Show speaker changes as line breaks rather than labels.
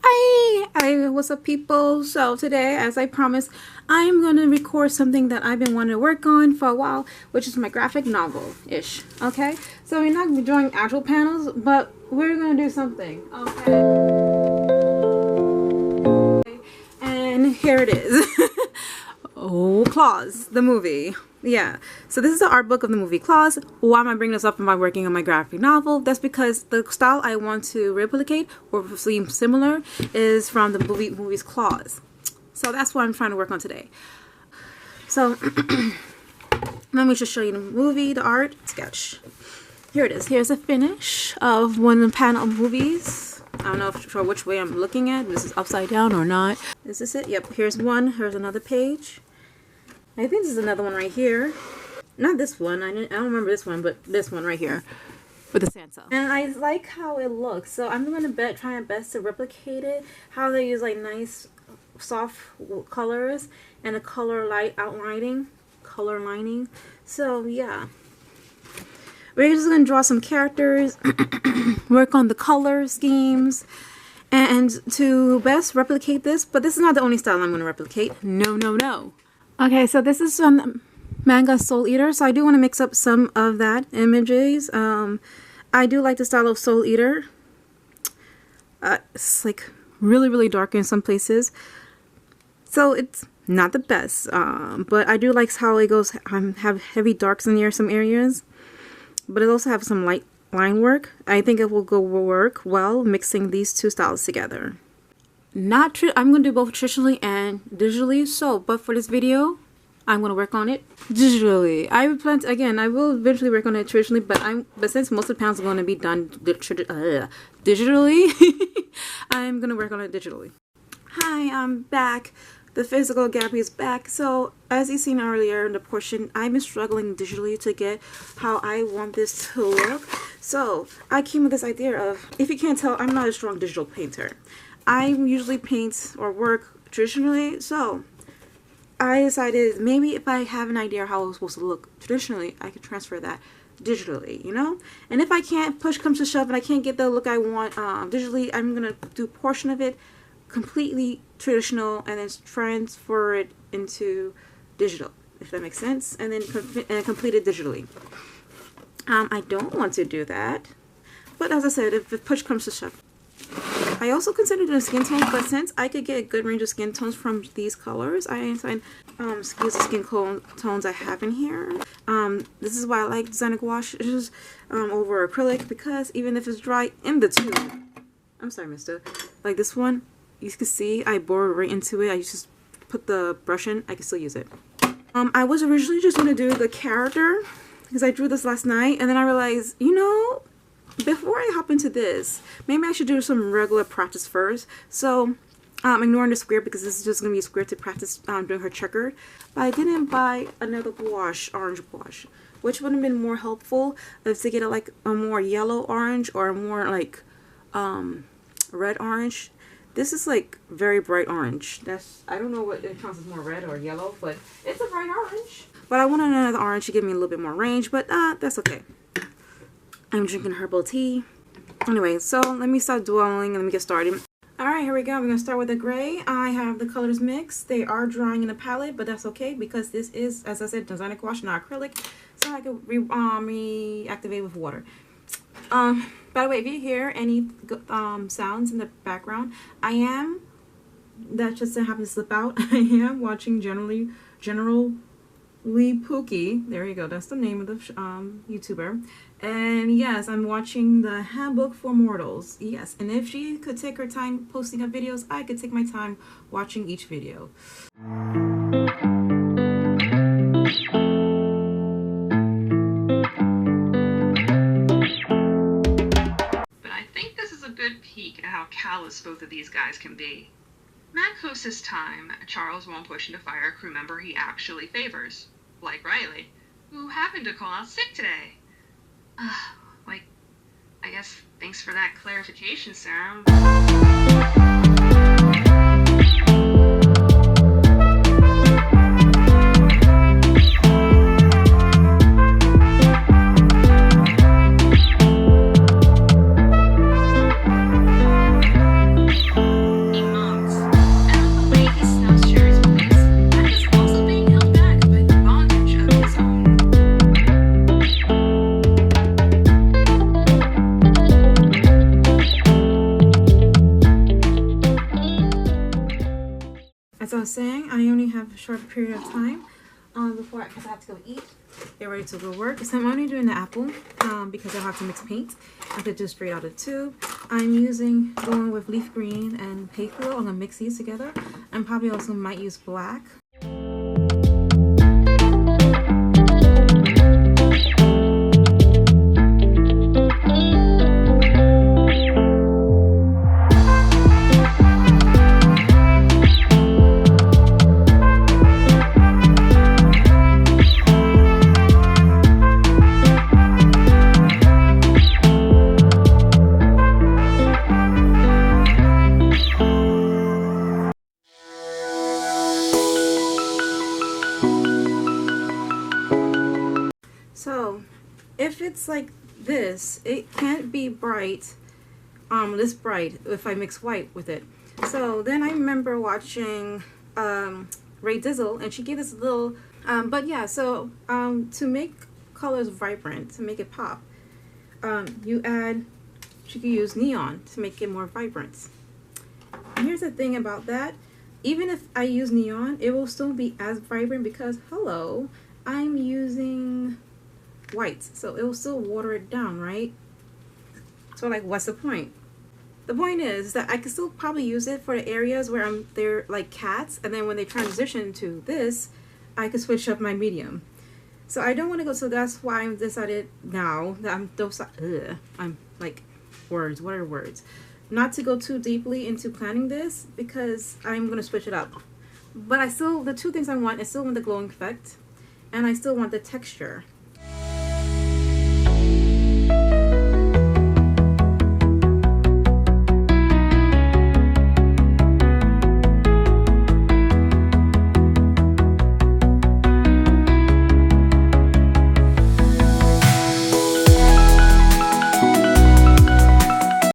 Hi, what's up, people? So today, as I promised, I'm going to record something that I've been wanting to work on for a while, which is my graphic novel-ish, okay? So we're not going to be drawing actual panels, but we're going to do something, okay? And here it is. Oh, Klaus, the movie. Yeah, so this is the art book of the movie Klaus. Why am I bringing this up? Am I working on my graphic novel? That's because the style I want to replicate or seem similar is from the movie's Klaus. So that's what I'm trying to work on today. So let me just show you the movie, the art sketch. Here it is. Here's a finish of one of the panel movies. I don't know sure which way I'm looking at. This is upside down or not. Is this it? Yep. Here's one. Here's another page. I think this is another one right here. Not this one. I don't remember this one, but this one right here with the Santa. And I like how it looks. So I'm gonna try my best to replicate it. How they use like nice, soft colors and a color lining. So yeah, we're just gonna draw some characters, work on the color schemes, and to best replicate this. But this is not the only style I'm gonna replicate. No. Okay, so this is from manga Soul Eater, so I do want to mix up some of that images. I do like the style of Soul Eater. It's like really dark in some places, so it's not the best, but I do like how it goes. Have heavy darks in some areas, but it also have some light line work. I think it will work well mixing these two styles together. I'm going to do both traditionally and digitally. So, but for this video, I'm going to work on it digitally. I will eventually work on it traditionally, but since most of the panels are going to be done digitally, I'm going to work on it digitally. Hi, I'm back. The physical Gabby is back. So, as you seen earlier in the portion, I've been struggling digitally to get how I want this to look. So, I came with this idea of, if you can't tell, I'm not a strong digital painter. I usually paint or work traditionally, so I decided maybe if I have an idea how it's supposed to look traditionally, I could transfer that digitally, you know? And if I can't, push comes to shove and I can't get the look I want digitally, I'm going to do a portion of it completely traditional and then transfer it into digital, if that makes sense, and then complete it digitally. I don't want to do that, but as I said, if push comes to shove. I also considered doing skin tones, but since I could get a good range of skin tones from these colors, I decided use the skin tones I have in here. This is why I like designer gouaches over acrylic, because even if it's dry in the tube, I'm sorry, mister, like this one, you can see I bore right into it. I just put the brush in, I can still use it. I was originally just going to do the character, because I drew this last night, and then I realized, you know, before I hop into this, maybe I should do some regular practice first. So I'm ignoring the square because this is just going to be a square to practice doing her checkered. But I didn't buy another gouache, orange gouache, which would have been more helpful if to get like a more yellow orange or a more like red orange. This is like very bright orange. I don't know what it counts as more red or yellow, but it's a bright orange. But I wanted another orange to give me a little bit more range, but that's okay. I'm drinking herbal tea. Anyway, so let me stop dwelling and let me get started. Alright, here we go. We're going to start with the gray. I have the colors mixed. They are drying in the palette, but that's okay because this is, as I said, designer gouache, not acrylic. So I can reactivate with water. By the way, if you hear any sounds in the background, that just happened to slip out. I am watching Generally Pookie. There you go. That's the name of the YouTuber. And yes, I'm watching the Handbook for Mortals. Yes, and if she could take her time posting up videos, I could take my time watching each video.
But I think this is a good peek at how callous both of these guys can be. Mac hosts his time. Charles won't push him to fire a crew member he actually favors, like Riley, who happened to call out sick today. I guess thanks for that clarification, Sarah.
As I was saying, I only have a short period of time before because I have to go eat, get ready to go work. So I'm only doing the apple because I have to mix paint. I could do straight out of the tube. I'm going with leaf green and Payflow. I'm gonna mix these together. I'm probably also might use black. So if it's like this, it can't be this bright if I mix white with it. So then I remember watching Ray Dizzle, and she gave this little but yeah, so to make colors vibrant, to make it pop, you could use neon to make it more vibrant. And here's the thing about that, even if I use neon, it will still be as vibrant because hello, I'm using whites, so it will still water it down, right? So like, what's the point? The point is that I can still probably use it for the areas where they're like cats, and then when they transition to this, I can switch up my medium. So I don't want to go, so that's why I'm decided now that I'm like, words, what are words? Not to go too deeply into planning this because I'm going to switch it up. But the two things I want is still want the glowing effect, and I still want the texture.